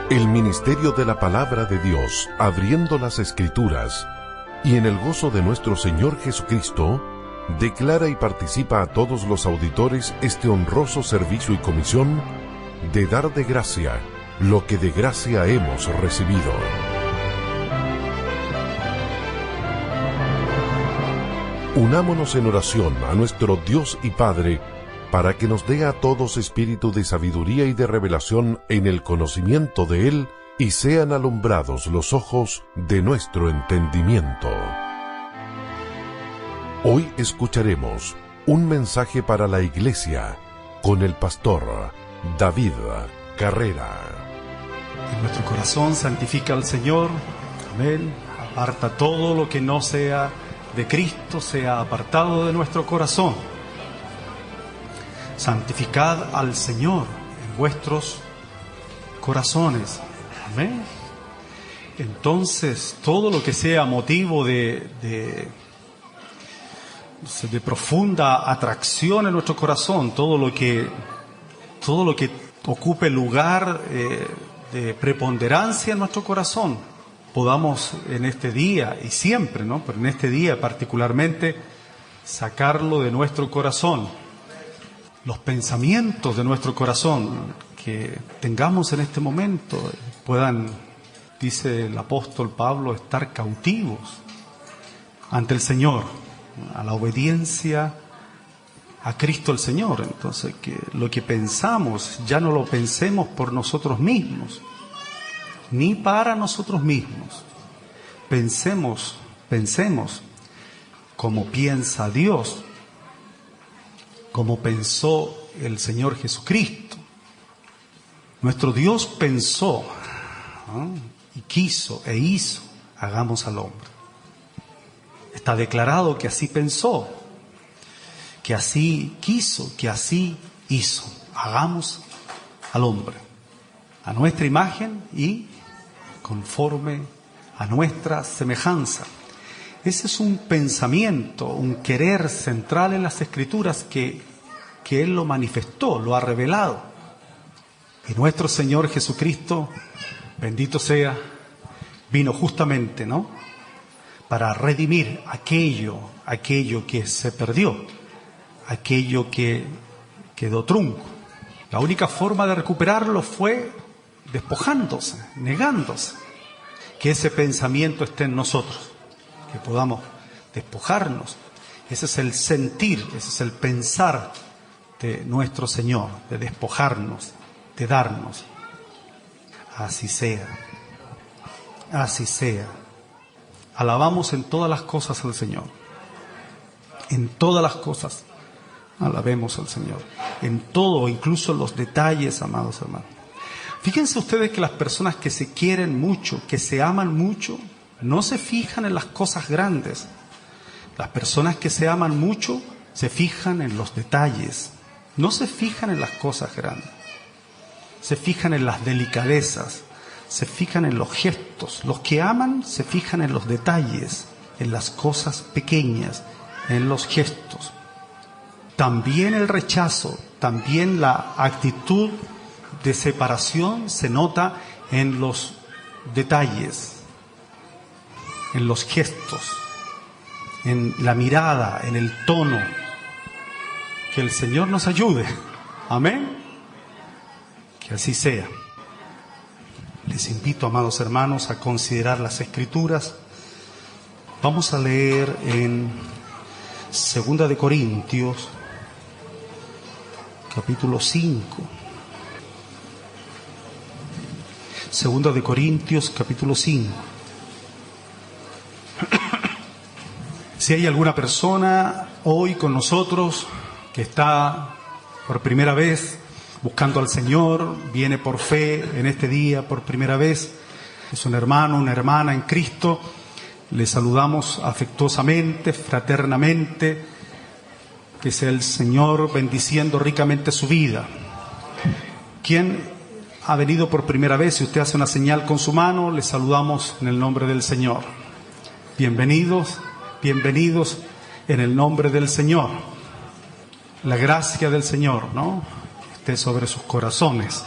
El ministerio de la palabra de Dios, abriendo las Escrituras, y en el gozo de nuestro Señor Jesucristo, declara y participa a todos los auditores este honroso servicio y comisión de dar de gracia lo que de gracia hemos recibido. Unámonos en oración a nuestro Dios y Padre, para que nos dé a todos espíritu de sabiduría y de revelación en el conocimiento de Él, y sean alumbrados los ojos de nuestro entendimiento. Hoy escucharemos un mensaje para la Iglesia con el pastor David Carrera. En nuestro corazón santifica al Señor. Amén. Aparta todo lo que no sea de Cristo, sea apartado de nuestro corazón. Santificad al Señor en vuestros corazones. Amén. Entonces, todo lo que sea motivo de profunda atracción en nuestro corazón, todo lo que ocupe lugar de preponderancia en nuestro corazón, podamos en este día y siempre, ¿no? Pero en este día particularmente, sacarlo de nuestro corazón. Los pensamientos de nuestro corazón que tengamos en este momento puedan, dice el apóstol Pablo, estar cautivos ante el Señor, a la obediencia a Cristo el Señor. Entonces, que lo que pensamos ya no lo pensemos por nosotros mismos, ni para nosotros mismos. Pensemos como piensa Dios, como pensó el Señor Jesucristo. Nuestro Dios pensó, ¿no? Y quiso e hizo, hagamos al hombre. Está declarado que así pensó, que así quiso, que así hizo. Hagamos al hombre a nuestra imagen y conforme a nuestra semejanza. Ese es un pensamiento, un querer central en las Escrituras que Él lo manifestó, lo ha revelado. Y nuestro Señor Jesucristo, bendito sea, vino justamente, ¿no?, para redimir aquello que se perdió, aquello que quedó trunco. La única forma de recuperarlo fue despojándose, negándose, que ese pensamiento esté en nosotros, que podamos despojarnos. Ese es el sentir, ese es el pensar de nuestro Señor, de despojarnos, de darnos. Así sea, así sea. Alabamos en todas las cosas al Señor. En todas las cosas alabemos al Señor. En todo, incluso en los detalles, amados hermanos. Fíjense ustedes que las personas que se quieren mucho, que se aman mucho, no se fijan en las cosas grandes. Las personas que se aman mucho se fijan en los detalles. No se fijan en las cosas grandes. Se fijan en las delicadezas. Se fijan en los gestos. Los que aman se fijan en los detalles, en las cosas pequeñas, en los gestos. También el rechazo, también la actitud de separación se nota en los detalles, en los gestos, en la mirada, en el tono. Que el Señor nos ayude. Amén. Que así sea. Les invito, amados hermanos, a considerar las Escrituras. Vamos a leer en 2 de Corintios, capítulo 5. 2 de Corintios, capítulo 5. Si hay alguna persona hoy con nosotros que está por primera vez buscando al Señor, viene por fe en este día por primera vez, es un hermano, una hermana en Cristo, le saludamos afectuosamente, fraternamente, que sea el Señor bendiciendo ricamente su vida. ¿Quién ha venido por primera vez? Si usted hace una señal con su mano, le saludamos en el nombre del Señor. Bienvenidos, bienvenidos en el nombre del Señor. La gracia del Señor, ¿no?, esté sobre sus corazones.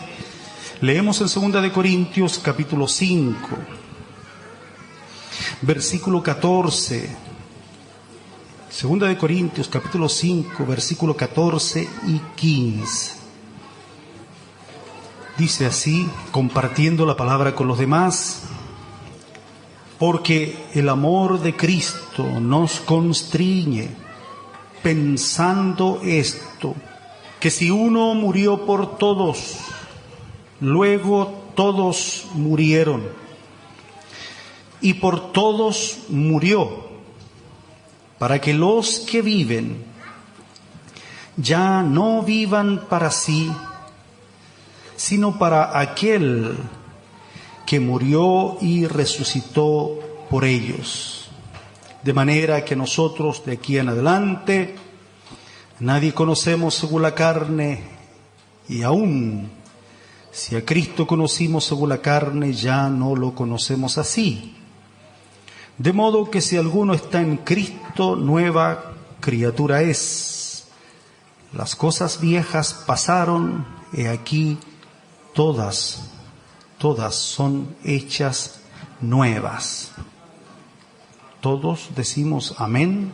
Leemos en 2 de Corintios capítulo 5, versículo 14. 2 de Corintios capítulo 5, versículo 14 y 15. Dice así, compartiendo la palabra con los demás: porque el amor de Cristo nos constriñe, pensando esto, que si uno murió por todos, luego todos murieron, y por todos murió, para que los que viven ya no vivan para sí, sino para aquel que murió y resucitó por ellos. De manera que nosotros de aquí en adelante nadie conocemos según la carne, y aún si a Cristo conocimos según la carne, ya no lo conocemos así. De modo que si alguno está en Cristo, nueva criatura es. Las cosas viejas pasaron, he aquí todas son hechas nuevas. Todos decimos amén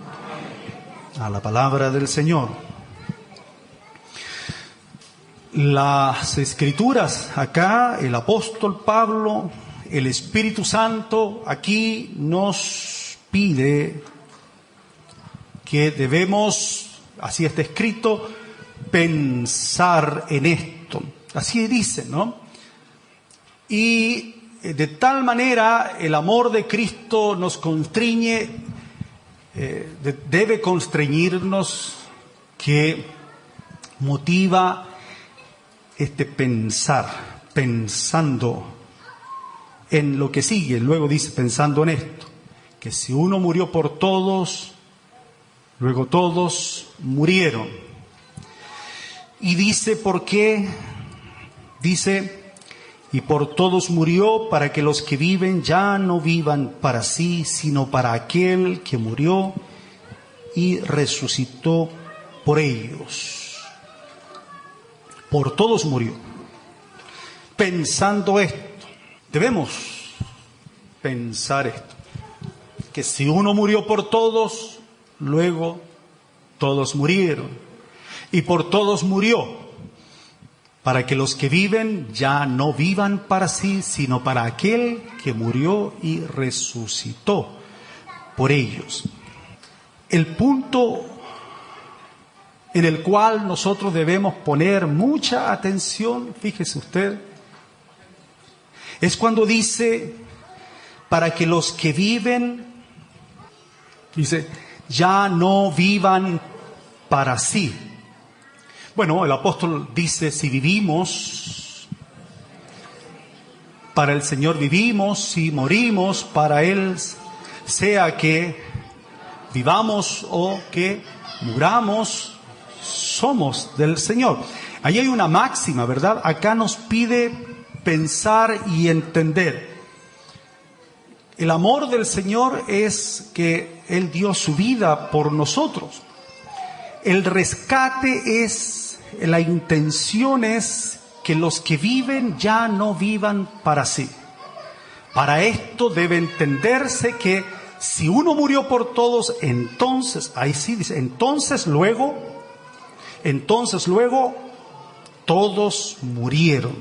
a la palabra del Señor. Las Escrituras, acá el apóstol Pablo, el Espíritu Santo, aquí nos pide que debemos, así está escrito, pensar en esto. Así dice, ¿no? Y de tal manera el amor de Cristo nos constriñe, debe constreñirnos, que motiva pensando en lo que sigue. Luego dice, pensando en esto, que si uno murió por todos, luego todos murieron. Y dice, ¿por qué? Dice, y por todos murió, para que los que viven ya no vivan para sí, sino para aquel que murió y resucitó por ellos. Por todos murió. Pensando esto, debemos pensar esto, que si uno murió por todos, luego todos murieron, y por todos murió, para que los que viven ya no vivan para sí, sino para aquel que murió y resucitó por ellos. El punto en el cual nosotros debemos poner mucha atención, fíjese usted, es cuando dice, para que los que viven, dice, ya no vivan para sí. Bueno, el apóstol dice, si vivimos, para el Señor vivimos, si morimos, para Él, sea que vivamos o que muramos, somos del Señor. Ahí hay una máxima, ¿verdad? Acá nos pide pensar y entender. El amor del Señor es que Él dio su vida por nosotros. El rescate es, la intención es que los que viven ya no vivan para sí. Para esto debe entenderse que si uno murió por todos, entonces, ahí sí dice, entonces luego todos murieron.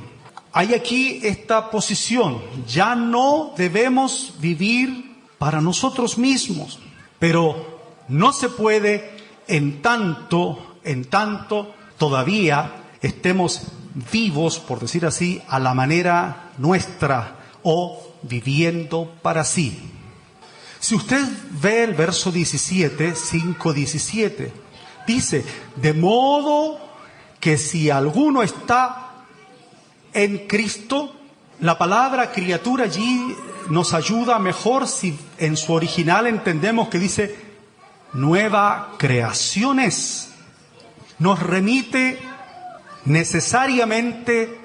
Hay aquí esta posición, ya no debemos vivir para nosotros mismos, pero no se puede en tanto todavía estemos vivos, por decir así, a la manera nuestra o viviendo para sí. Si usted ve el verso 17, 5:17, dice, de modo que si alguno está en Cristo, la palabra criatura allí nos ayuda mejor si en su original entendemos que dice nueva creación es. Nos remite necesariamente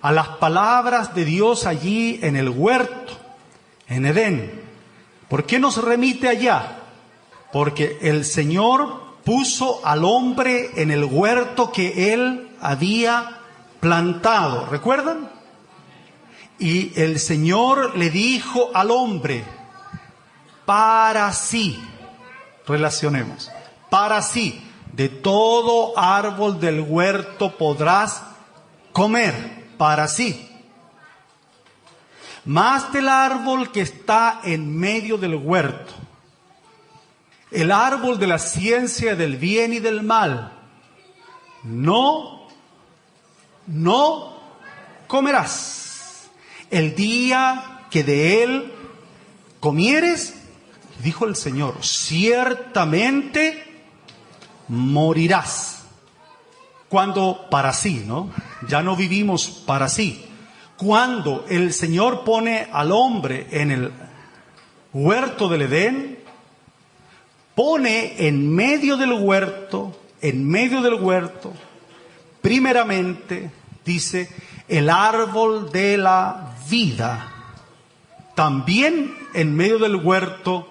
a las palabras de Dios allí en el huerto, en Edén. ¿Por qué nos remite allá? Porque el Señor puso al hombre en el huerto que Él había plantado. ¿Recuerdan? Y el Señor le dijo al hombre, para sí, relacionemos, para sí, de todo árbol del huerto podrás comer, para sí. Mas del árbol que está en medio del huerto, el árbol de la ciencia del bien y del mal, no comerás. El día que de él comieres, dijo el Señor, ciertamente morirás. Cuando para sí, ¿no? Ya no vivimos para sí. Cuando el Señor pone al hombre en el huerto del Edén, pone en medio del huerto, primeramente, dice, el árbol de la vida. También en medio del huerto,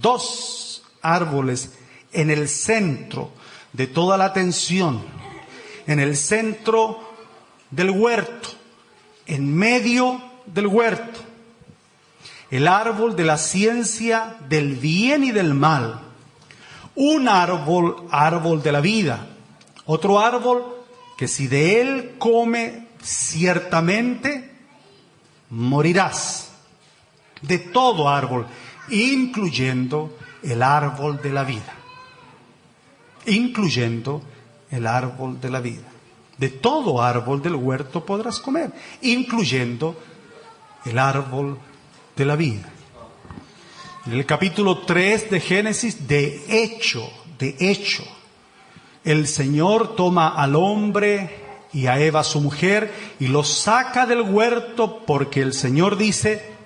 dos árboles en el centro de toda la atención, en el centro del huerto, en medio del huerto, el árbol de la ciencia del bien y del mal, un árbol de la vida, otro árbol que si de él come ciertamente morirás. De todo árbol, incluyendo el árbol de la vida. Incluyendo el árbol de la vida. De todo árbol del huerto podrás comer, incluyendo el árbol de la vida. En el capítulo 3 de Génesis, de hecho, el Señor toma al hombre y a Eva su mujer y los saca del huerto porque el Señor dice,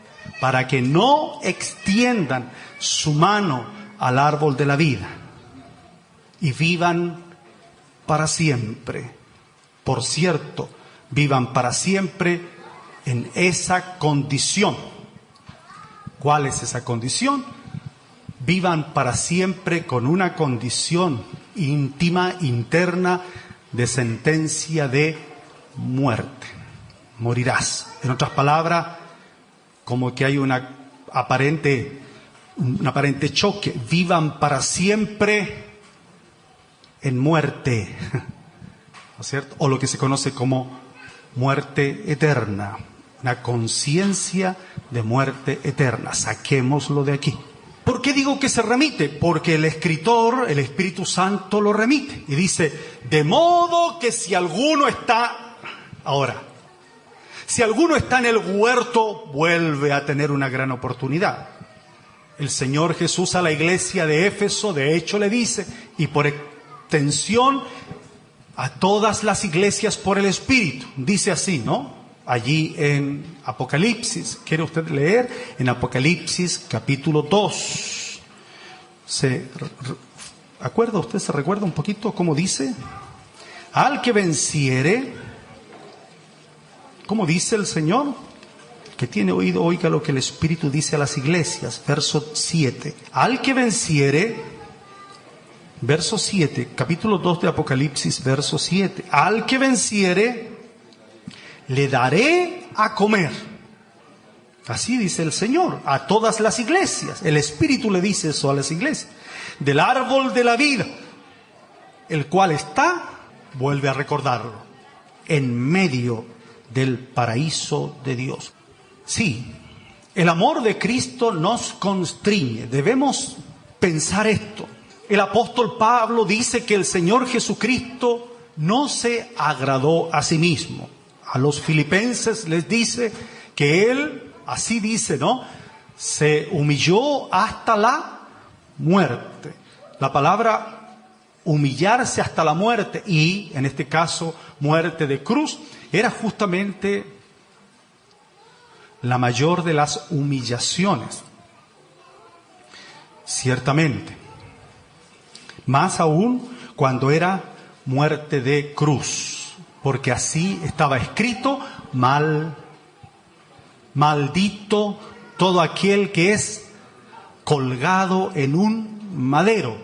para que no extiendan su mano al árbol de la vida y vivan para siempre. Por cierto, vivan para siempre en esa condición. ¿Cuál es esa condición? Vivan para siempre con una condición íntima, interna, de sentencia de muerte. Morirás. En otras palabras, como que hay un aparente choque. Vivan para siempre en muerte, ¿no es cierto? O lo que se conoce como muerte eterna. Una conciencia de muerte eterna. Saquémoslo de aquí. ¿Por qué digo que se remite? Porque el escritor, el Espíritu Santo, lo remite. Y dice, de modo que si alguno está... Ahora, si alguno está en el huerto, vuelve a tener una gran oportunidad. El Señor Jesús a la iglesia de Éfeso, de hecho, le dice, y por extensión a todas las iglesias por el Espíritu. Dice así, ¿no? Allí en Apocalipsis, ¿quiere usted leer? En Apocalipsis capítulo 2. ¿Se recuerda un poquito cómo dice? Al que venciere, ¿cómo dice el Señor? Que tiene oído, oiga lo que el Espíritu dice a las iglesias. Verso 7. Al que venciere, verso 7, capítulo 2 de Apocalipsis, verso 7. Al que venciere, le daré a comer. Así dice el Señor a todas las iglesias. El Espíritu le dice eso a las iglesias. Del árbol de la vida, el cual está, vuelve a recordarlo, en medio del paraíso de Dios. Sí, el amor de Cristo nos constriñe. Debemos pensar esto. El apóstol Pablo dice que el Señor Jesucristo no se agradó a sí mismo. A los filipenses les dice que Él, así dice, ¿no? Se humilló hasta la muerte. La palabra humillarse hasta la muerte, y en este caso muerte de cruz, era justamente la mayor de las humillaciones. Ciertamente. Más aún cuando era muerte de cruz. Porque así estaba escrito, maldito todo aquel que es colgado en un madero.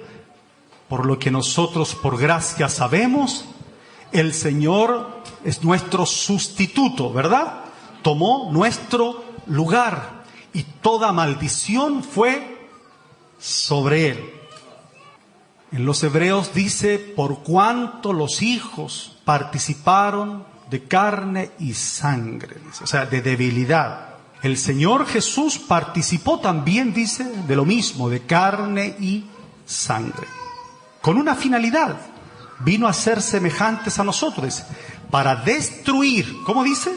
Por lo que nosotros por gracia sabemos, el Señor es nuestro sustituto, ¿verdad? tomó nuestro lugar y toda maldición fue sobre él. En los Hebreos dice, por cuanto los hijos participaron de carne y sangre, dice, o sea, de debilidad. El Señor Jesús participó también, dice, de lo mismo, de carne y sangre. Con una finalidad, vino a ser semejantes a nosotros, para destruir, ¿cómo dice?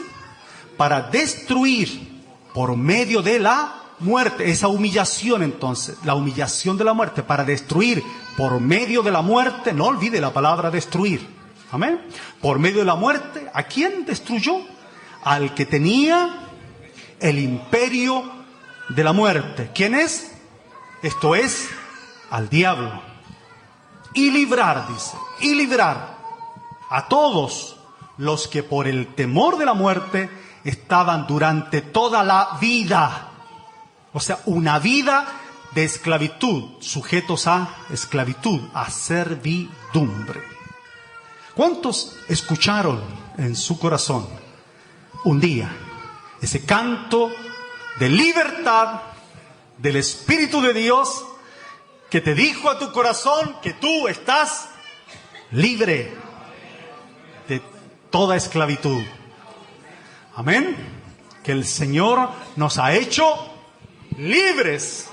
Para destruir por medio de la muerte, esa humillación entonces, la humillación de la muerte, para destruir por medio de la muerte, no olvide la palabra destruir, amén, por medio de la muerte, ¿a quién destruyó? Al que tenía el imperio de la muerte. ¿Quién es? Esto es, al diablo. Y librar, dice, y librar a todos los que por el temor de la muerte estaban durante toda la vida, o sea, una vida de esclavitud, sujetos a esclavitud, a servidumbre. ¿Cuántos escucharon en su corazón un día ese canto de libertad del Espíritu de Dios que te dijo a tu corazón que tú estás libre de toda esclavitud? Amén. Que el Señor nos ha hecho libres.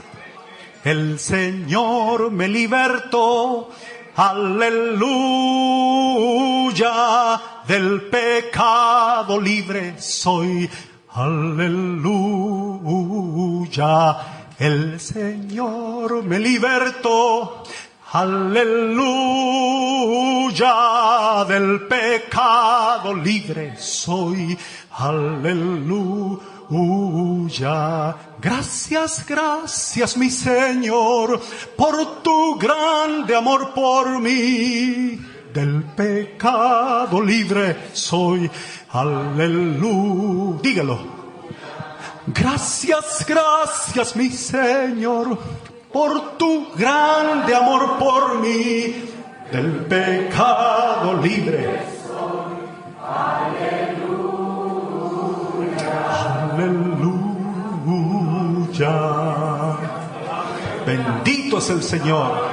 El Señor me libertó, aleluya, del pecado libre soy, aleluya. El Señor me libertó, aleluya, del pecado libre soy, aleluya. Gracias, gracias, mi Señor, por tu grande amor por mí. Del pecado libre soy, aleluya. Dígalo. Gracias, gracias, mi Señor, por tu grande amor por mí. Del pecado libre soy, aleluya. Aleluya. Bendito es el Señor.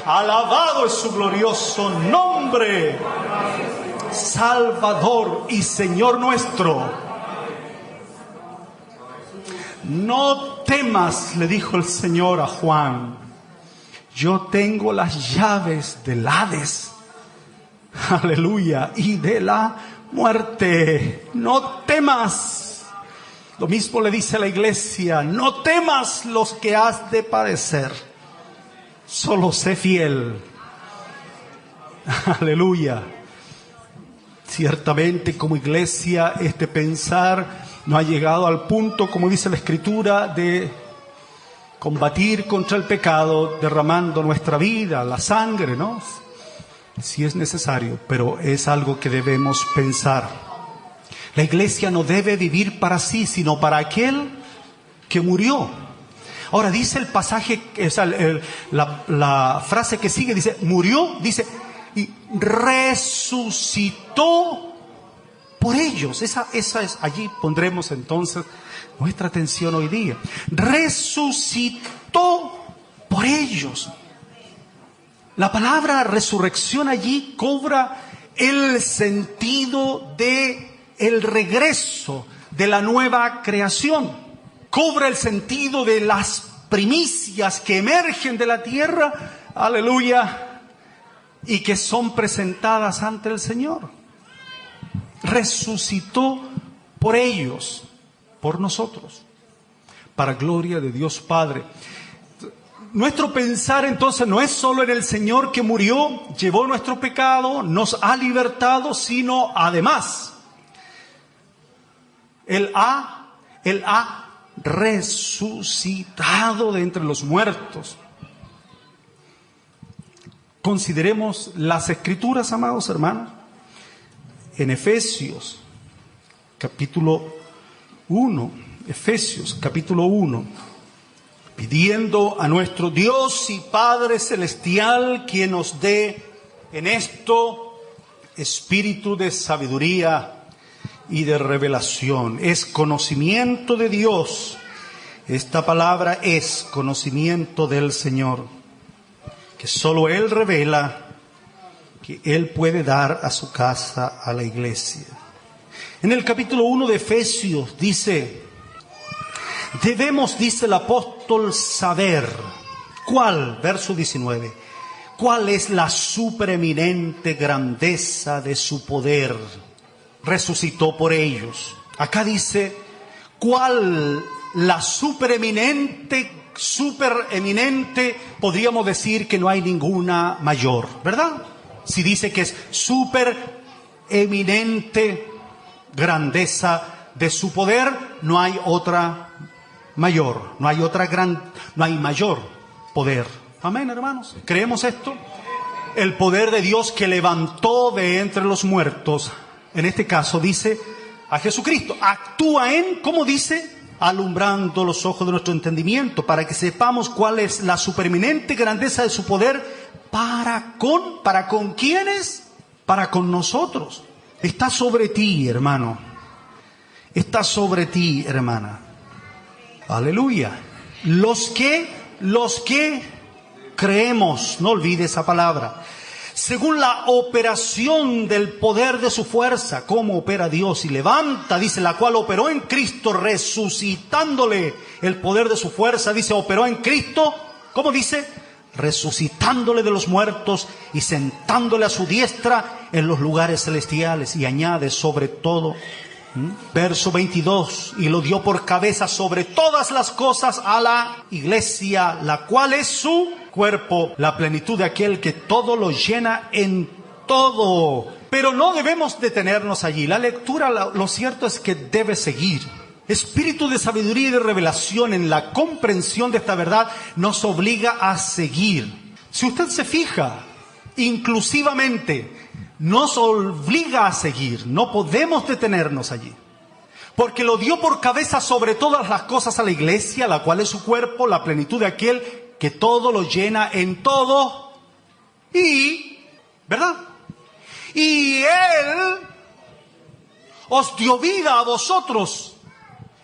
Alabado es su glorioso nombre. Salvador y Señor nuestro. No temas, le dijo el Señor a Juan. Yo tengo las llaves del Hades. Aleluya. Y de la muerte. No temas. Lo mismo le dice a la iglesia. No temas los que has de padecer. Solo sé fiel. Aleluya. Ciertamente como iglesia este pensar no ha llegado al punto, como dice la Escritura, de combatir contra el pecado derramando nuestra vida, la sangre, ¿no? Si es necesario, pero es algo que debemos pensar. La iglesia no debe vivir para sí, sino para aquel que murió. Ahora dice el pasaje, la frase que sigue, dice, murió, dice, y resucitó por ellos. Esa es, allí pondremos entonces nuestra atención hoy día. Resucitó por ellos. La palabra resurrección allí cobra el sentido de el regreso, de la nueva creación. Cobra el sentido de las primicias que emergen de la tierra, aleluya, y que son presentadas ante el Señor. Resucitó por ellos, por nosotros, para gloria de Dios Padre. Nuestro pensar entonces no es solo en el Señor que murió, llevó nuestro pecado, nos ha libertado, sino además, Él ha resucitado de entre los muertos. Consideremos las Escrituras, amados hermanos, en Efesios, capítulo 1, Efesios, capítulo 1, pidiendo a nuestro Dios y Padre Celestial que nos dé en esto espíritu de sabiduría y de revelación. Es conocimiento de Dios. Esta palabra es conocimiento del Señor, que solo Él revela, que Él puede dar a su casa, a la iglesia. En el capítulo 1 de Efesios dice, debemos, dice el apóstol, saber cuál, verso 19, cuál es la supereminente grandeza de su poder. Resucitó por ellos. Acá dice, cuál la supereminente, podríamos decir que no hay ninguna mayor, ¿verdad? Si dice que es supereminente grandeza de su poder, no hay otra mayor, no hay mayor poder. Amén, hermanos. ¿Creemos esto? El poder de Dios que levantó de entre los muertos, en este caso dice a Jesucristo, actúa en, ¿cómo dice? Alumbrando los ojos de nuestro entendimiento, para que sepamos cuál es la supereminente grandeza de su poder, ¿para con quiénes? Para con nosotros. Está sobre ti, hermano. Está sobre ti, hermana. Aleluya. Los que creemos, no olvide esa palabra. Según la operación del poder de su fuerza, ¿cómo opera Dios? Y levanta, dice, la cual operó en Cristo, resucitándole el poder de su fuerza, dice, operó en Cristo, ¿cómo dice? Resucitándole de los muertos y sentándole a su diestra en los lugares celestiales. Y añade sobre todo, verso 22, y lo dio por cabeza sobre todas las cosas a la iglesia, la cual es su cuerpo, la plenitud de aquel que todo lo llena en todo. Pero no debemos detenernos allí. La lectura, lo cierto es que debe seguir. Espíritu de sabiduría y de revelación en la comprensión de esta verdad nos obliga a seguir. Si usted se fija, inclusivamente nos obliga a seguir. No podemos detenernos allí. Porque lo dio por cabeza sobre todas las cosas a la iglesia, la cual es su cuerpo, la plenitud de aquel que todo lo llena en todo. Y, ¿verdad? Y Él os dio vida a vosotros,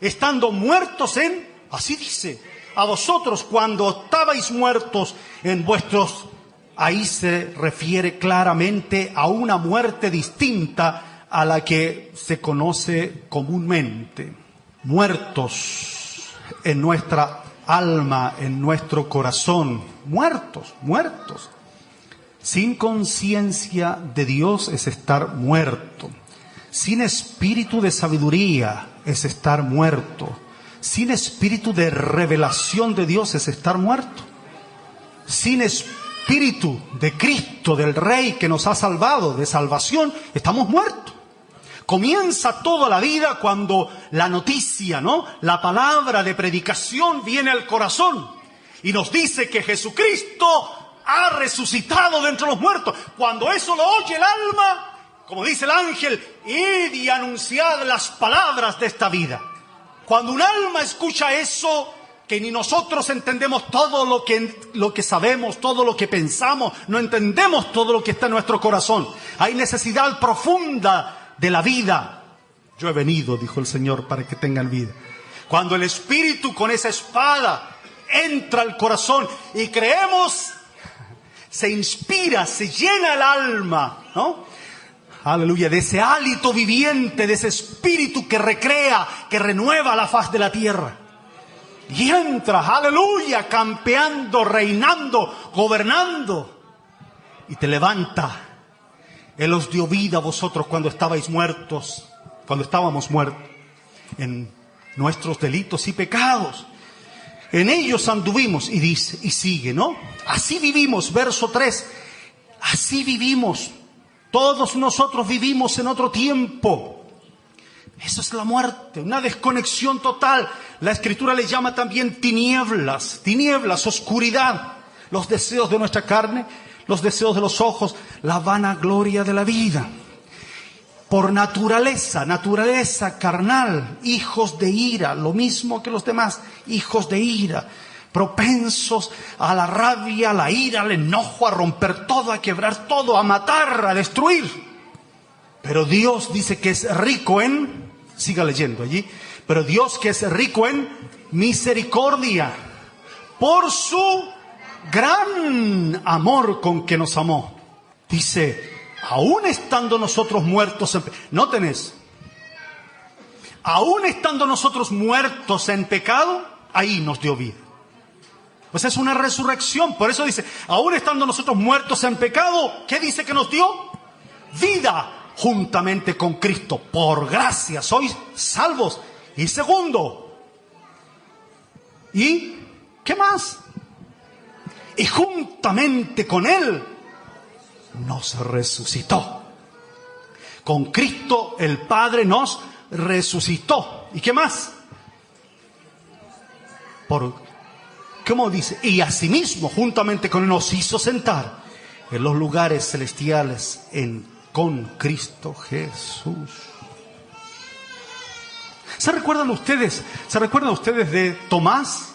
estando muertos en, así dice, a vosotros cuando estabais muertos en vuestros, ahí se refiere claramente a una muerte distinta a la que se conoce comúnmente. Muertos en nuestra alma, en nuestro corazón, muertos. Sin conciencia de Dios es estar muerto. Sin espíritu de sabiduría es estar muerto. Sin espíritu de revelación de Dios es estar muerto. Sin espíritu de Cristo, del Rey que nos ha salvado, de salvación, estamos muertos. Comienza toda la vida cuando la noticia, ¿no? La palabra de predicación viene al corazón y nos dice que Jesucristo ha resucitado de entre los muertos. Cuando eso lo oye el alma, como dice el ángel, id y anunciad las palabras de esta vida. Cuando un alma escucha eso, que ni nosotros entendemos todo lo que sabemos, todo lo que pensamos, no entendemos todo lo que está en nuestro corazón. Hay necesidad profunda de la vida. Yo he venido, dijo el Señor, para que tengan vida. Cuando el Espíritu con esa espada entra al corazón y creemos, se inspira, se llena el alma, ¿no? Aleluya, de ese hálito viviente, de ese Espíritu que recrea, que renueva la faz de la tierra. Y entra, aleluya, campeando, reinando, gobernando. Y te levanta. Él os dio vida a vosotros cuando estábamos muertos en nuestros delitos y pecados. En ellos anduvimos, y dice, y sigue, ¿no? Así vivimos, verso 3. Así vivimos. Todos nosotros vivimos en otro tiempo. Eso es la muerte, una desconexión total. La Escritura le llama también tinieblas, oscuridad. Los deseos de nuestra carne, los deseos de los ojos, la vanagloria de la vida. Por naturaleza carnal, hijos de ira, lo mismo que los demás, hijos de ira, propensos a la rabia, a la ira, al enojo, a romper todo, a quebrar todo, a matar, a destruir. Pero Dios dice que es rico en, siga leyendo allí, pero Dios que es rico en misericordia, por su gran amor con que nos amó. Dice, aún estando nosotros muertos en pecado, ¿no tenés? Aún estando nosotros muertos en pecado, ahí nos dio vida. Pues es una resurrección. Por eso dice, aún estando nosotros muertos en pecado, ¿qué dice que nos dio? Vida juntamente con Cristo. Por gracia sois salvos. Y segundo, ¿y qué más? Y juntamente con Él nos resucitó. Con Cristo el Padre nos resucitó. ¿Y qué más? ¿Cómo dice? Y asimismo, juntamente con Él nos hizo sentar en los lugares celestiales con Cristo Jesús. ¿Se recuerdan ustedes de Tomás?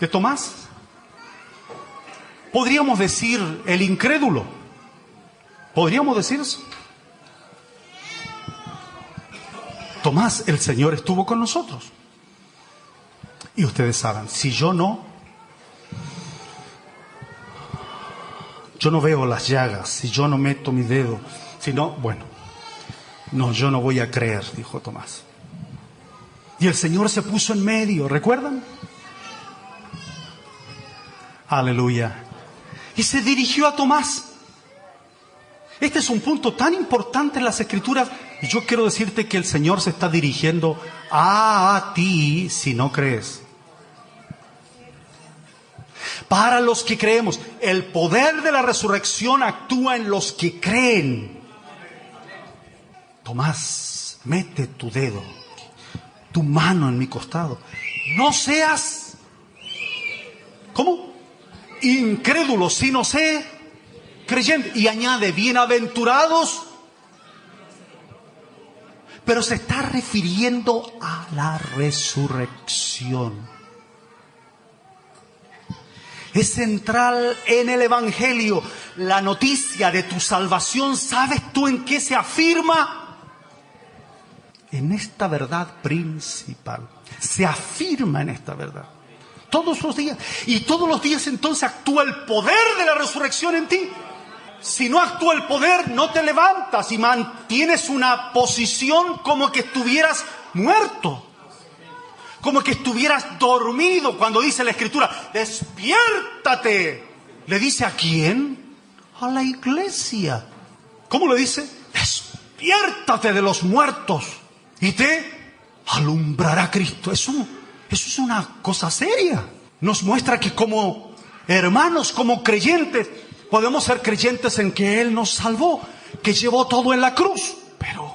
¿De Tomás? Podríamos decir el incrédulo. ¿Podríamos decir eso? Tomás, el Señor estuvo con nosotros. Y ustedes saben, si yo no veo las llagas, si yo no meto mi dedo, si no, bueno, no, yo no voy a creer, dijo Tomás. Y el Señor se puso en medio, ¿recuerdan? Aleluya. Y se dirigió a Tomás. Este es un punto tan importante en las Escrituras. Y yo quiero decirte que el Señor se está dirigiendo a ti si no crees. Para los que creemos, el poder de la resurrección actúa en los que creen. Tomás, mete tu dedo, tu mano en mi costado. No seas, ¿cómo? Incrédulo, sino sé creyente. Y añade, bienaventurados. Pero se está refiriendo a la resurrección. Es central en el Evangelio. La noticia de tu salvación, ¿sabes tú en qué se afirma? En esta verdad principal. Se afirma en esta verdad. Todos los días. Y todos los días entonces actúa el poder de la resurrección en ti. Si no actúa el poder, no te levantas y mantienes una posición como que estuvieras muerto. Como que estuvieras dormido. Cuando dice la Escritura, despiértate. ¿Le dice a quién? A la iglesia. ¿Cómo le dice? Despiértate de los muertos y te alumbrará Cristo. Eso es una cosa seria. Nos muestra que como hermanos, como creyentes, podemos ser creyentes en que Él nos salvó, que llevó todo en la cruz. Pero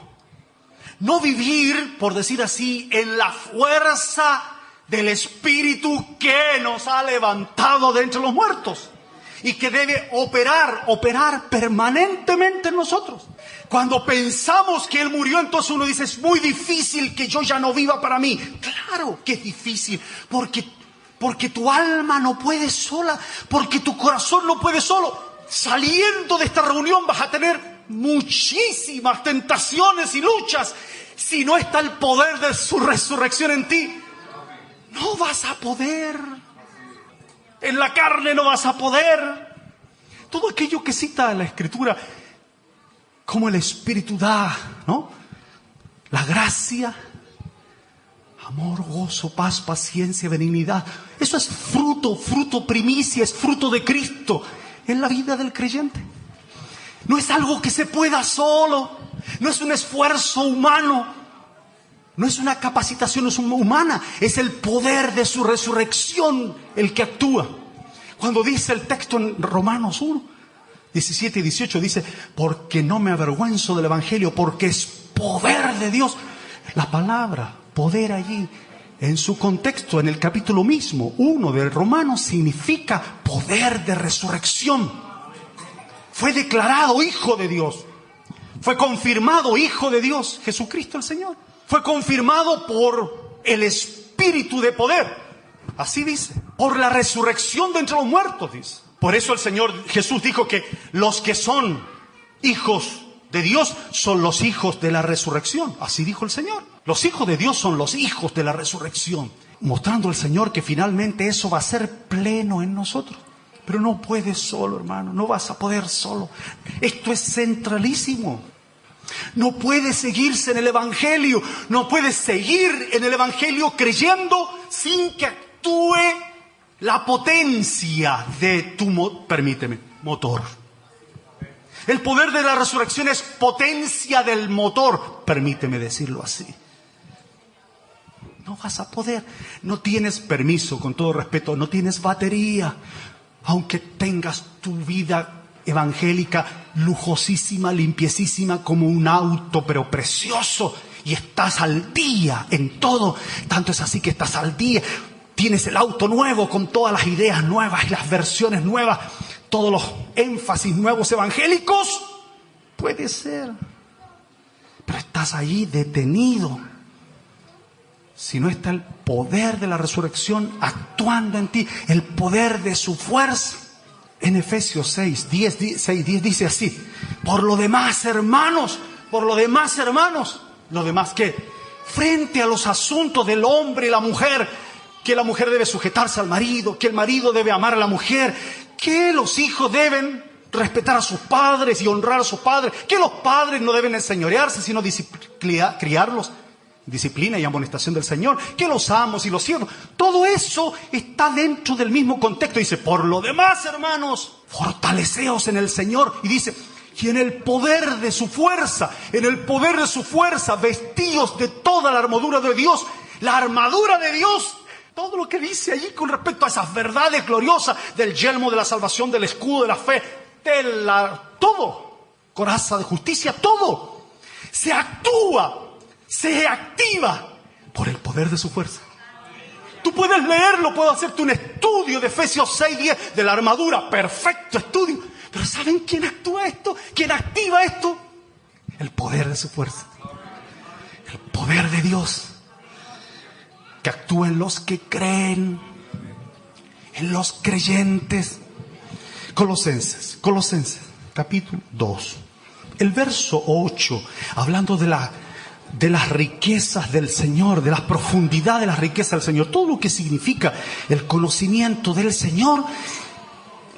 no vivir, por decir así, en la fuerza del Espíritu que nos ha levantado de entre los muertos y que debe operar permanentemente en nosotros. Cuando pensamos que Él murió, entonces uno dice, es muy difícil que yo ya no viva para mí. Claro que es difícil, porque tu alma no puede sola, porque tu corazón no puede solo. Saliendo de esta reunión vas a tener muchísimas tentaciones y luchas. Si no está el poder de su resurrección en ti, no vas a poder. En la carne no vas a poder. Todo aquello que cita la Escritura, como el Espíritu da, ¿no? La gracia, amor, gozo, paz, paciencia, benignidad. Eso es fruto primicia, es fruto de Cristo en la vida del creyente. No es algo que se pueda solo, no es un esfuerzo humano, no es una capacitación humana, es el poder de su resurrección el que actúa. Cuando dice el texto en Romanos 1, 17 y 18, dice, porque no me avergüenzo del Evangelio, porque es poder de Dios. La palabra poder allí, en su contexto, en el capítulo mismo, 1 de Romanos, significa poder de resurrección. Fue declarado Hijo de Dios. Fue confirmado Hijo de Dios, Jesucristo el Señor. Fue confirmado por el Espíritu de poder. Así dice. Por la resurrección de entre los muertos, dice. Por eso el Señor Jesús dijo que los que son hijos de Dios son los hijos de la resurrección. Así dijo el Señor. Los hijos de Dios son los hijos de la resurrección. Mostrando al Señor que finalmente eso va a ser pleno en nosotros. Pero no puedes solo, hermano. No vas a poder solo. Esto es centralísimo. No puede seguirse en el Evangelio. No puedes seguir en el Evangelio creyendo sin que actúe la potencia de tu motor. El poder de la resurrección es potencia del motor. Permíteme decirlo así. No vas a poder. No tienes permiso, con todo respeto. No tienes batería. Aunque tengas tu vida evangélica lujosísima, limpiecísima como un auto, pero precioso, y estás al día en todo. Tanto es así que estás al día, tienes el auto nuevo con todas las ideas nuevas y las versiones nuevas, todos los énfasis nuevos evangélicos. Puede ser, pero estás ahí detenido si no está el poder de la resurrección actuando en ti, el poder de su fuerza. En Efesios 6:10 dice así: por lo demás, hermanos, ¿lo demás qué? Frente a los asuntos del hombre y la mujer, que la mujer debe sujetarse al marido, que el marido debe amar a la mujer, que los hijos deben respetar a sus padres y honrar a sus padres, que los padres no deben enseñorearse, sino criarlos. Disciplina y amonestación del Señor, que los amos y los siervos, todo eso está dentro del mismo contexto. Dice, por lo demás, hermanos, fortaleceos en el Señor. Y dice, y en el poder de su fuerza, vestíos de toda la armadura de Dios, la armadura de Dios. Todo lo que dice allí con respecto a esas verdades gloriosas del yelmo de la salvación, del escudo de la fe, todo, coraza de justicia, todo se activa por el poder de su fuerza. Tú puedes leerlo, puedo hacerte un estudio de Efesios 6:10 de la armadura, perfecto estudio. Pero ¿saben quién actúa esto? ¿Quién activa esto? El poder de su fuerza. El poder de Dios que actúa en los que creen, en los creyentes. Colosenses, capítulo 2. El verso 8, hablando de las riquezas del Señor, de la profundidad de las riquezas del Señor, todo lo que significa el conocimiento del Señor.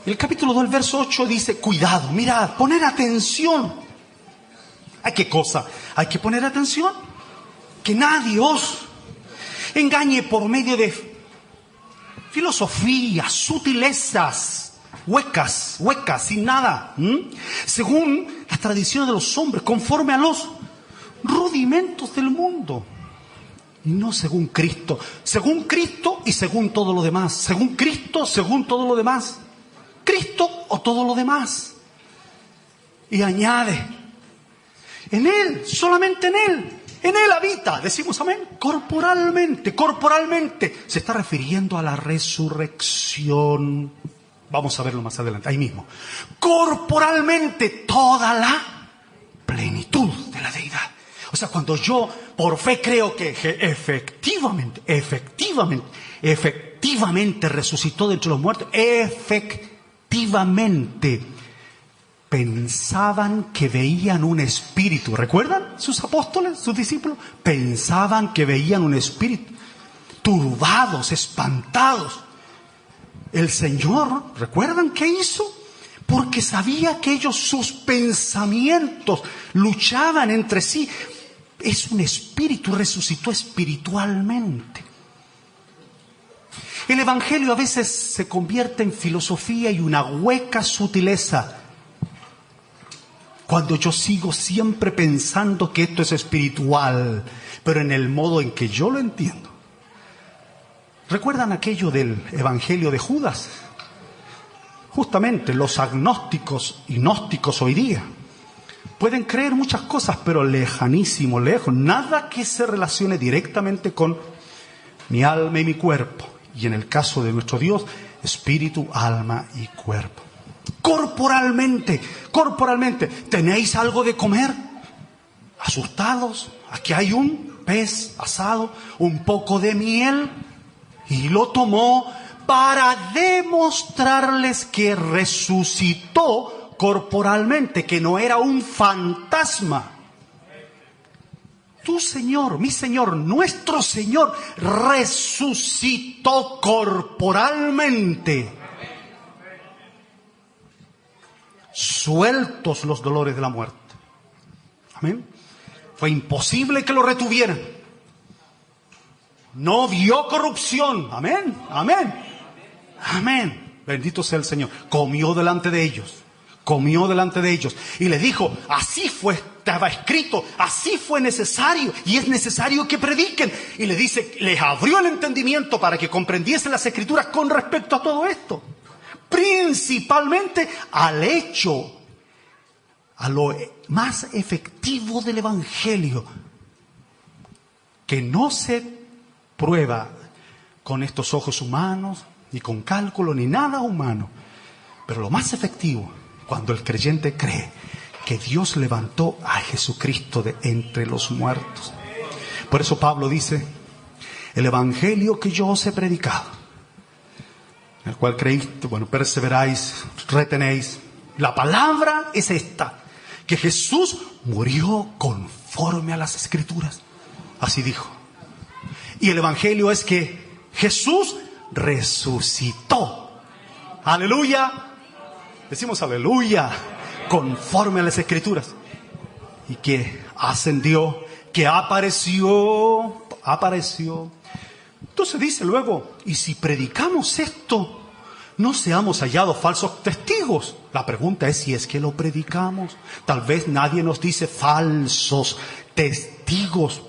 El capítulo 2, el verso 8 dice, cuidado, mirad, poner atención. ¿A qué cosa? Hay que poner atención. Que nadie os engañe por medio de filosofías, sutilezas, huecas, sin nada, según las tradiciones de los hombres, conforme a los rudimentos del mundo, y no según Cristo y según todo lo demás, según Cristo, según todo lo demás, Cristo o todo lo demás. Y añade, en Él, solamente en Él habita, decimos amén, corporalmente, se está refiriendo a la resurrección. Vamos a verlo más adelante, ahí mismo. Corporalmente toda la plenitud de la deidad. O sea, cuando yo por fe creo que efectivamente resucitó de entre los muertos, efectivamente pensaban que veían un espíritu. ¿Recuerdan sus apóstoles, sus discípulos? Pensaban que veían un espíritu. Turbados, espantados. El Señor, ¿recuerdan qué hizo? Porque sabía que ellos, sus pensamientos luchaban entre sí. Es un espíritu, resucitó espiritualmente. El Evangelio a veces se convierte en filosofía y una hueca sutileza. Cuando yo sigo siempre pensando que esto es espiritual, pero en el modo en que yo lo entiendo. ¿Recuerdan aquello del Evangelio de Judas? Justamente los agnósticos y gnósticos hoy día pueden creer muchas cosas, pero lejanísimo, lejos. Nada que se relacione directamente con mi alma y mi cuerpo. Y en el caso de nuestro Dios, espíritu, alma y cuerpo. Corporalmente. ¿Tenéis algo de comer? ¿Asustados? Aquí hay un pez asado, un poco de miel. Y lo tomó para demostrarles que resucitó corporalmente, que no era un fantasma. Tu Señor, mi Señor, nuestro Señor resucitó corporalmente. Sueltos los dolores de la muerte. Amén. Fue imposible que lo retuvieran. No vio corrupción. Amén. Amén. Amén. Bendito sea el Señor. Comió delante de ellos. Comió delante de ellos. Y les dijo, así fue, estaba escrito, así fue necesario. Y es necesario que prediquen. Y les dice, les abrió el entendimiento para que comprendiesen las Escrituras con respecto a todo esto. Principalmente al hecho, a lo más efectivo del Evangelio, que no se prueba con estos ojos humanos, ni con cálculo, ni nada humano. Pero lo más efectivo, cuando el creyente cree que Dios levantó a Jesucristo de entre los muertos. Por eso Pablo dice, el Evangelio que yo os he predicado, en el cual creíste, perseveráis, retenéis. La palabra es esta, que Jesús murió conforme a las Escrituras. Así dijo. Y el Evangelio es que Jesús resucitó. Aleluya. Decimos aleluya. Conforme a las Escrituras. Y que ascendió, que apareció. Entonces dice luego, y si predicamos esto, no seamos hallados falsos testigos. La pregunta es si es que lo predicamos. Tal vez nadie nos dice falsos testigos,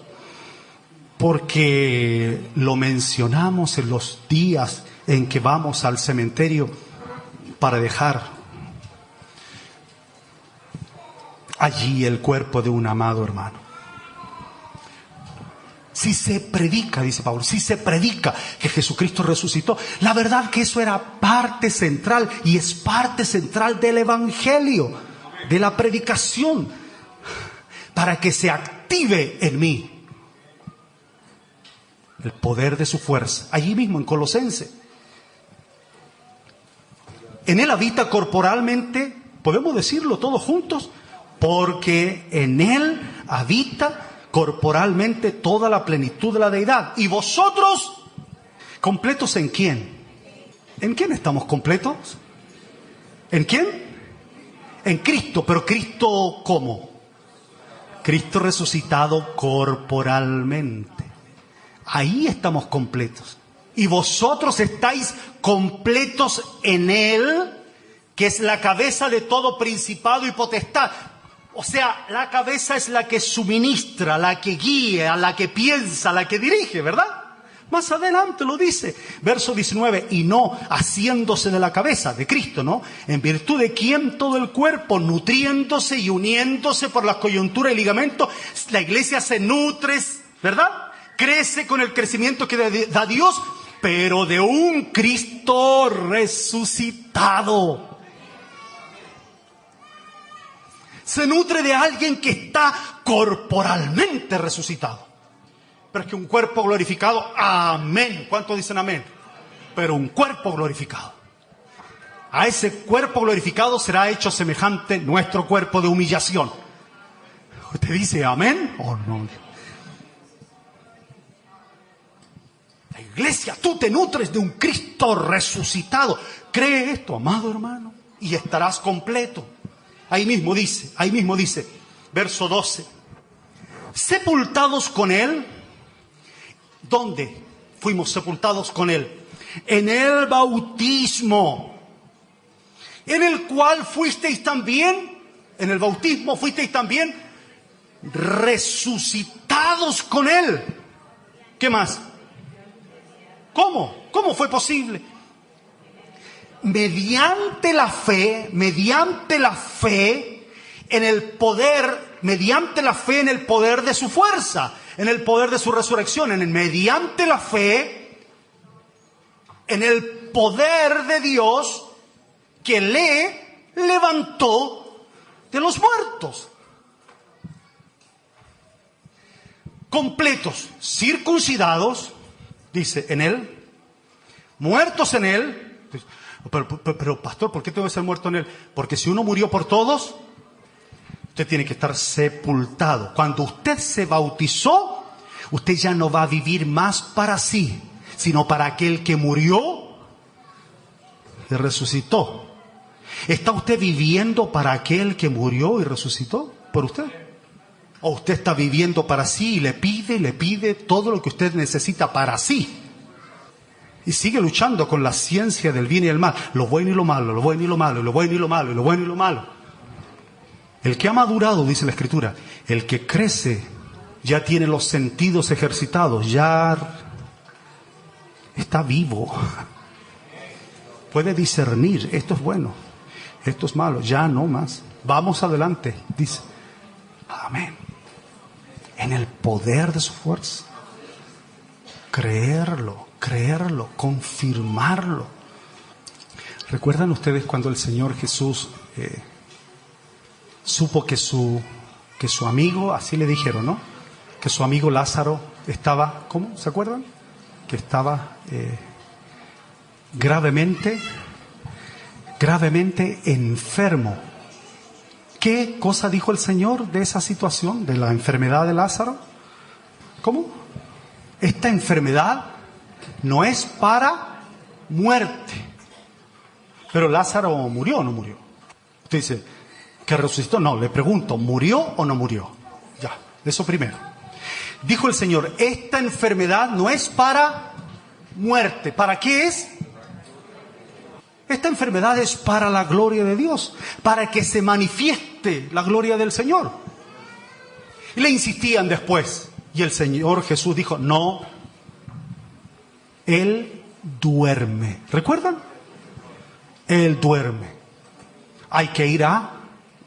porque lo mencionamos en los días en que vamos al cementerio para dejar allí el cuerpo de un amado hermano. Si se predica, dice Pablo, si se predica que Jesucristo resucitó, la verdad que eso era parte central y es parte central del Evangelio, de la predicación, para que se active en mí el poder de su fuerza. Allí mismo en Colosenses. En él habita corporalmente, podemos decirlo todos juntos, porque en él habita corporalmente toda la plenitud de la deidad. ¿Y vosotros, completos en quién? ¿En quién estamos completos? ¿En quién? En Cristo. ¿Pero Cristo cómo? Cristo resucitado corporalmente. Ahí estamos completos. Y vosotros estáis completos en Él, que es la cabeza de todo principado y potestad. O sea, la cabeza es la que suministra, la que guía, la que piensa, la que dirige, ¿verdad? Más adelante lo dice, verso 19, y no haciéndose de la cabeza, de Cristo, ¿no? En virtud de quien todo el cuerpo, nutriéndose y uniéndose por las coyunturas y ligamentos, la iglesia se nutre, ¿verdad? Crece con el crecimiento que da Dios, pero de un Cristo resucitado. Se nutre de alguien que está corporalmente resucitado. Pero es que un cuerpo glorificado, amén. ¿Cuántos dicen amén? Pero un cuerpo glorificado. A ese cuerpo glorificado será hecho semejante nuestro cuerpo de humillación. ¿Usted dice amén o no? La iglesia, tú te nutres de un Cristo resucitado. Cree esto, amado hermano, y estarás completo. Ahí mismo dice, verso 12, sepultados con Él. ¿Dónde fuimos sepultados con Él? En el bautismo, en el cual fuisteis también, en el bautismo fuisteis también resucitados con Él. ¿Qué más? ¿Cómo? ¿Cómo fue posible? Mediante la fe en el poder, mediante la fe en el poder de su fuerza, en el poder de su resurrección, mediante la fe en el poder de Dios que le levantó de los muertos. Completos, circuncidados, dice, en Él, muertos en Él, Pero pastor, ¿por qué tengo que ser muerto en él? Porque si uno murió por todos, usted tiene que estar sepultado. Cuando usted se bautizó, usted ya no va a vivir más para sí, sino para aquel que murió y resucitó. ¿Está usted viviendo para aquel que murió y resucitó por usted? ¿O usted está viviendo para sí y le pide todo lo que usted necesita para sí? Y sigue luchando con la ciencia del bien y el mal, lo bueno y lo malo, lo bueno y lo malo, lo bueno y lo malo, y lo bueno y lo malo. El que ha madurado, dice la Escritura, el que crece, ya tiene los sentidos ejercitados, ya está vivo. Puede discernir, esto es bueno, esto es malo, ya no más. Vamos adelante, dice. Amén. En el poder de su fuerza. Creerlo, confirmarlo. ¿Recuerdan ustedes cuando el Señor Jesús supo que su amigo, así le dijeron, ¿no? Que su amigo Lázaro estaba, ¿cómo? ¿Se acuerdan? Que estaba gravemente enfermo. ¿Qué cosa dijo el Señor de esa situación, de la enfermedad de Lázaro? ¿Cómo? Esta enfermedad no es para muerte. Pero Lázaro murió o no murió. Usted dice, ¿que resucitó? No, le pregunto, ¿murió o no murió? Ya, eso primero. Dijo el Señor, esta enfermedad no es para muerte. ¿Para qué es? Esta enfermedad es para la gloria de Dios, para que se manifieste la gloria del Señor. Y le insistían después. Y el Señor Jesús dijo, no, Él duerme. ¿Recuerdan? Él duerme. Hay que ir a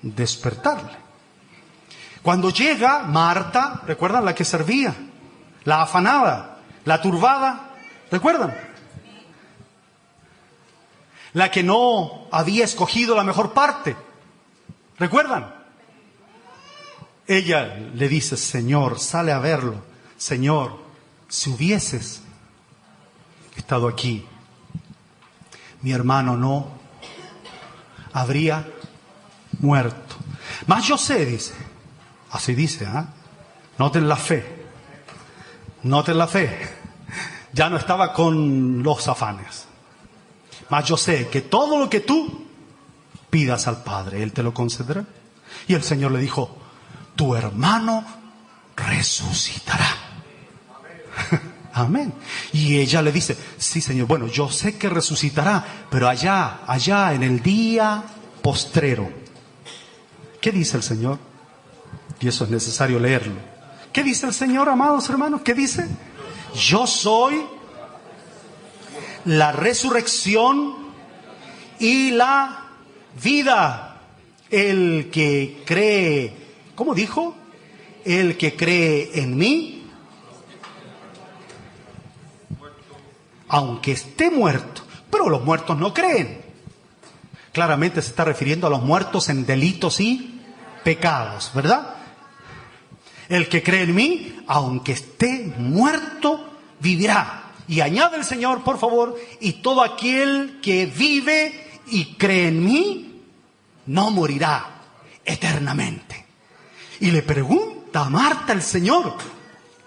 despertarle. Cuando llega Marta, ¿recuerdan? La que servía, la afanada, la turbada, ¿recuerdan? La que no había escogido la mejor parte, ¿recuerdan? Ella le dice, Señor, sale a verlo. Señor, si hubieses estado aquí, mi hermano no habría muerto. Mas yo sé, dice, así dice, ¿eh? Noten la fe, ya no estaba con los afanes. Mas yo sé que todo lo que tú pidas al Padre, Él te lo concederá. Y el Señor le dijo, tu hermano resucitará. Amén. Y ella le dice, sí, Señor, bueno, yo sé que resucitará, pero allá en el día postrero. ¿Qué dice el Señor? Y eso es necesario leerlo. ¿Qué dice el Señor, amados hermanos? ¿Qué dice? Yo soy la resurrección y la vida. El que cree, ¿cómo dijo? El que cree en mí, aunque esté muerto. Pero los muertos no creen. Claramente se está refiriendo a los muertos en delitos y pecados, ¿verdad? El que cree en mí, aunque esté muerto, vivirá. Y añade el Señor, por favor, y todo aquel que vive y cree en mí, no morirá eternamente. Y le pregunta a Marta el Señor,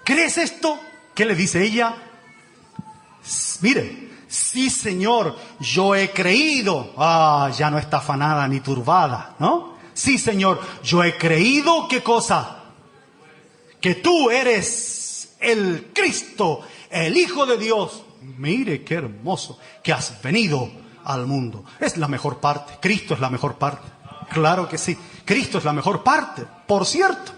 ¿crees esto? ¿Qué le dice ella? Mire, sí, Señor, yo he creído. Ya no está afanada ni turbada, ¿no? Sí, Señor, yo he creído, ¿qué cosa? Que tú eres el Cristo, el Hijo de Dios. Mire qué hermoso que has venido al mundo. Es la mejor parte. Cristo es la mejor parte. Claro que sí. Cristo es la mejor parte, por cierto.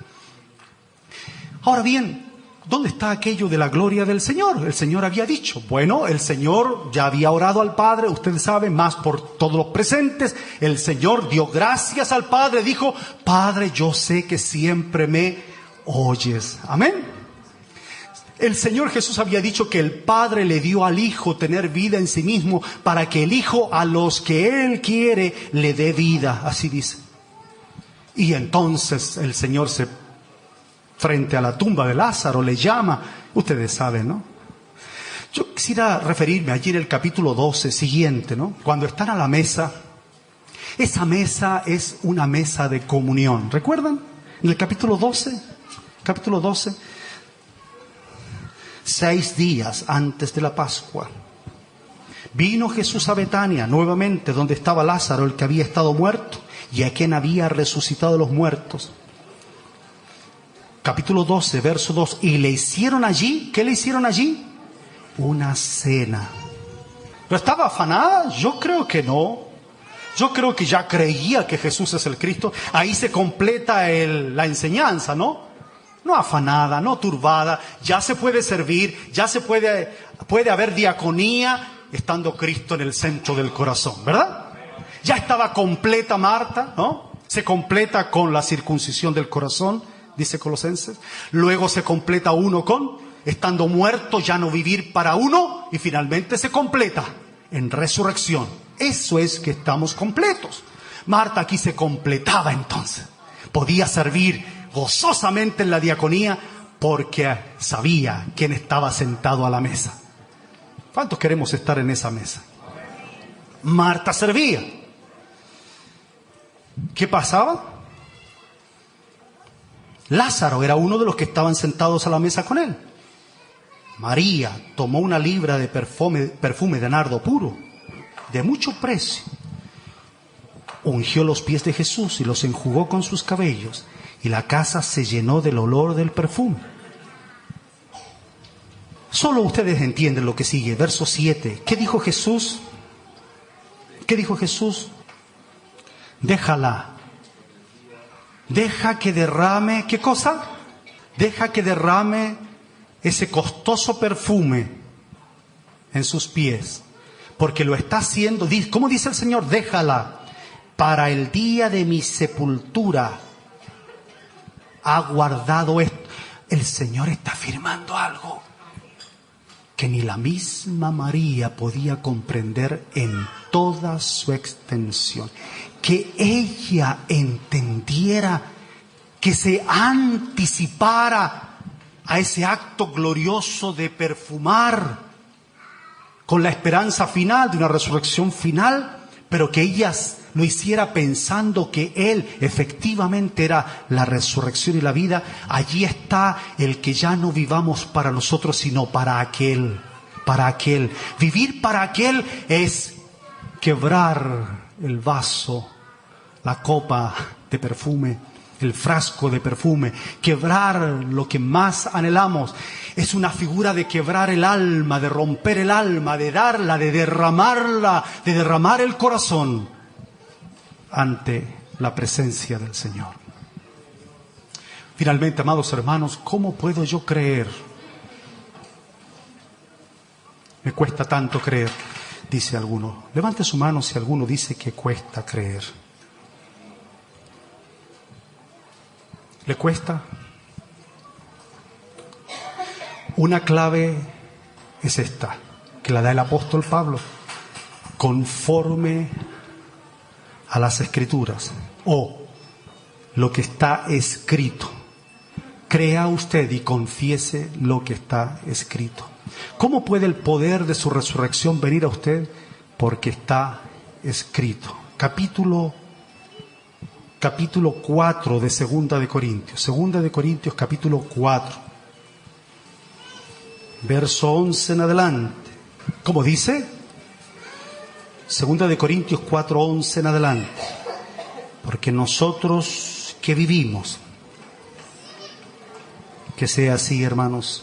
Ahora bien, ¿dónde está aquello de la gloria del Señor? El Señor había dicho, bueno, el Señor ya había orado al Padre, ustedes saben, más por todos los presentes. El Señor dio gracias al Padre, dijo, Padre, yo sé que siempre me oyes. Amén. El Señor Jesús había dicho que el Padre le dio al Hijo tener vida en sí mismo para que el Hijo a los que Él quiere le dé vida. Así dice. Y entonces el Señor frente a la tumba de Lázaro le llama. Ustedes saben, ¿no? Yo quisiera referirme allí en el capítulo 12 siguiente, ¿no? Cuando están a la mesa, esa mesa es una mesa de comunión. ¿Recuerdan? En el capítulo 12, 6 días antes de la Pascua, vino Jesús a Betania, nuevamente, donde estaba Lázaro, el que había estado muerto, y a quien había resucitado de los muertos. Capítulo 12, verso 2. Y le hicieron allí, ¿qué le hicieron allí? Una cena. ¿No estaba afanada? Yo creo que no. Yo creo que ya creía que Jesús es el Cristo. Ahí se completa la enseñanza, ¿no? No afanada, no turbada. Ya se puede servir, ya se puede haber diaconía estando Cristo en el centro del corazón, ¿verdad? Ya estaba completa Marta, ¿no? Se completa con la circuncisión del corazón, dice Colosenses. Luego se completa uno estando muerto, ya no vivir para uno. Y finalmente se completa en resurrección. Eso es que estamos completos. Marta aquí se completaba entonces. Podía servir gozosamente en la diaconía porque sabía quién estaba sentado a la mesa. ¿Cuántos queremos estar en esa mesa? Marta servía. ¿Qué pasaba? Lázaro era uno de los que estaban sentados a la mesa con él. María tomó una libra de perfume de nardo puro, de mucho precio. Ungió los pies de Jesús y los enjugó con sus cabellos, y la casa se llenó del olor del perfume. Solo ustedes entienden lo que sigue, verso 7. ¿Qué dijo Jesús? ¿Qué dijo Jesús? Déjala. Deja que derrame, ¿qué cosa? Deja que derrame ese costoso perfume en sus pies, porque lo está haciendo, ¿cómo dice el Señor? Déjala, para el día de mi sepultura ha guardado esto. El Señor está afirmando algo que ni la misma María podía comprender en toda su extensión. Que ella entendiera, que se anticipara a ese acto glorioso de perfumar con la esperanza final de una resurrección final, pero que ella lo hiciera pensando que Él efectivamente era la resurrección y la vida. Allí está el que ya no vivamos para nosotros, sino para aquel. Para aquel. Vivir para aquel es quebrar el vaso, la copa de perfume, el frasco de perfume, quebrar lo que más anhelamos. Es una figura de quebrar el alma, de romper el alma, de darla, de derramarla, de derramar el corazón ante la presencia del Señor. Finalmente, amados hermanos, ¿cómo puedo yo creer? Me cuesta tanto creer, dice alguno. Levante su mano si alguno dice que cuesta creer. ¿Le cuesta? Una clave es esta, que la da el apóstol Pablo, conforme a las Escrituras, o lo que está escrito. Crea usted y confiese lo que está escrito. ¿Cómo puede el poder de su resurrección venir a usted? Porque está escrito. Capítulo 4 de Segunda de Corintios. Segunda de Corintios, capítulo 4. Verso 11 en adelante. ¿Cómo dice? Segunda de Corintios 4, 11 en adelante. Porque nosotros que vivimos, que sea así, hermanos,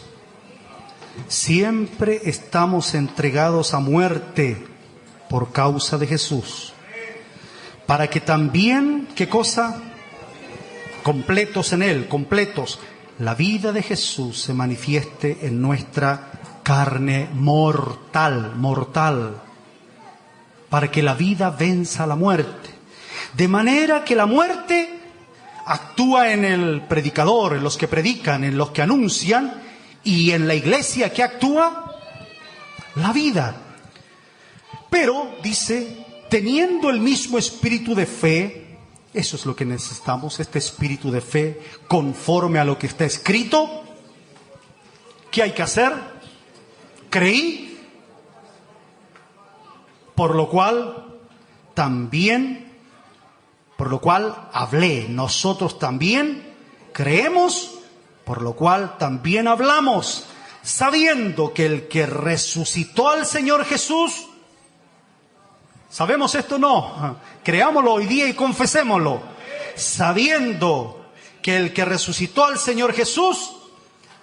siempre estamos entregados a muerte por causa de Jesús, para que también, ¿qué cosa? Completos en Él, completos, la vida de Jesús se manifieste en nuestra carne mortal, para que la vida venza la muerte. De manera que la muerte actúa en el predicador, en los que predican, en los que anuncian, y en la iglesia que actúa la vida. Pero, dice, teniendo el mismo espíritu de fe, eso es lo que necesitamos, este espíritu de fe conforme a lo que está escrito. ¿Qué hay que hacer? creí, por lo cual hablé. Nosotros también creemos, por lo cual también hablamos, sabiendo que el que resucitó al Señor Jesús, ¿sabemos esto? No, creámoslo hoy día y confesémoslo. Sabiendo que el que resucitó al Señor Jesús,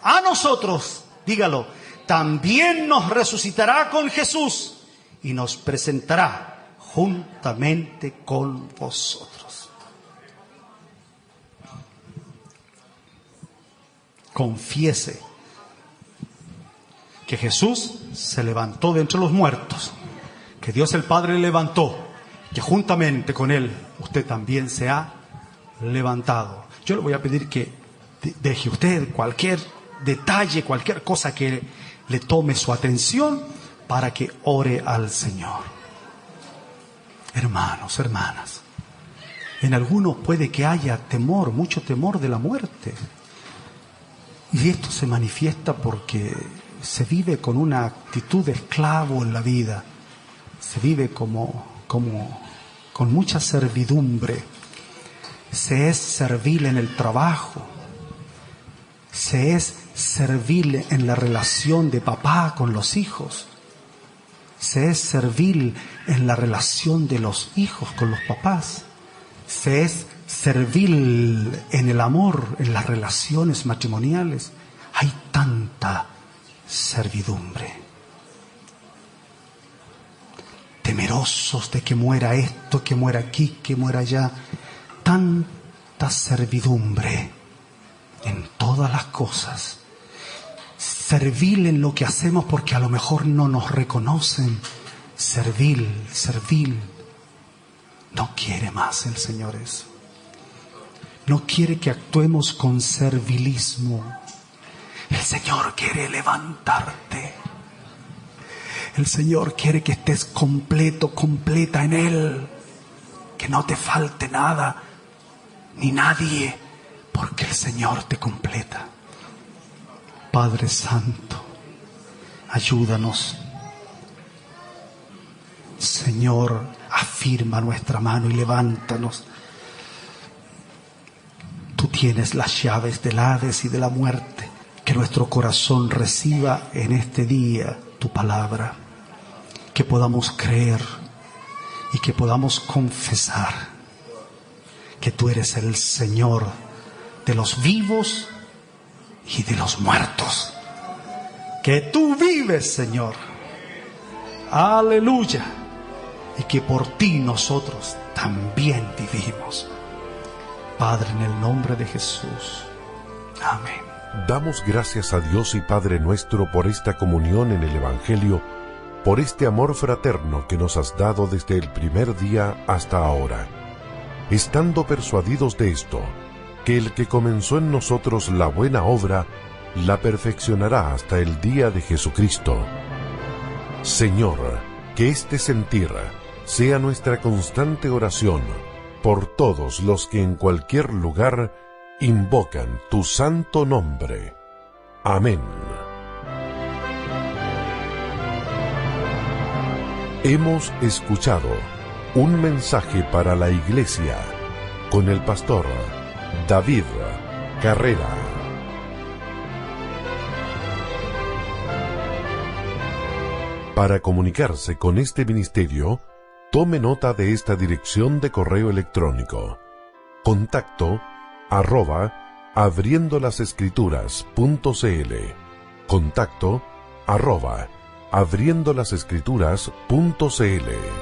a nosotros, dígalo, también nos resucitará con Jesús y nos presentará juntamente con vosotros. Confiese que Jesús se levantó de entre los muertos, que Dios el Padre le levantó, que juntamente con Él usted también se ha levantado. Yo le voy a pedir que deje usted cualquier detalle, cualquier cosa que le tome su atención para que ore al Señor. Hermanos, hermanas, en algunos puede que haya temor, mucho temor de la muerte. Y esto se manifiesta porque se vive con una actitud de esclavo en la vida. Se vive como con mucha servidumbre. Se es servil en el trabajo. Se es servil en la relación de papá con los hijos. Se es servil en la relación de los hijos con los papás. Se es servil en el amor, en las relaciones matrimoniales. Hay tanta servidumbre. Temerosos de que muera esto, que muera aquí, que muera allá. Tanta servidumbre en todas las cosas. Servil en lo que hacemos porque a lo mejor no nos reconocen. Servil. No quiere más el Señor eso. No quiere que actuemos con servilismo. El Señor quiere levantarte. El Señor quiere que estés completo, completa en Él. Que no te falte nada, ni nadie, porque el Señor te completa. Padre Santo, ayúdanos. Señor, afirma nuestra mano y levántanos. Tú tienes las llaves del Hades y de la muerte. Que nuestro corazón reciba en este día tu palabra. Que podamos creer y que podamos confesar que tú eres el Señor de los vivos y de los muertos. Que tú vives, Señor. Aleluya. Y que por ti nosotros también vivimos. Padre, en el nombre de Jesús. Amén. Damos gracias a Dios y Padre nuestro por esta comunión en el Evangelio, por este amor fraterno que nos has dado desde el primer día hasta ahora, estando persuadidos de esto, que el que comenzó en nosotros la buena obra, la perfeccionará hasta el día de Jesucristo. Señor, que este sentir sea nuestra constante oración por todos los que en cualquier lugar invocan tu santo nombre. Amén. Hemos escuchado un mensaje para la Iglesia con el pastor David Carrera. Para comunicarse con este ministerio, tome nota de esta dirección de correo electrónico: contacto@abriendolasescrituras.cl. contacto@abriendolasescrituras.cl.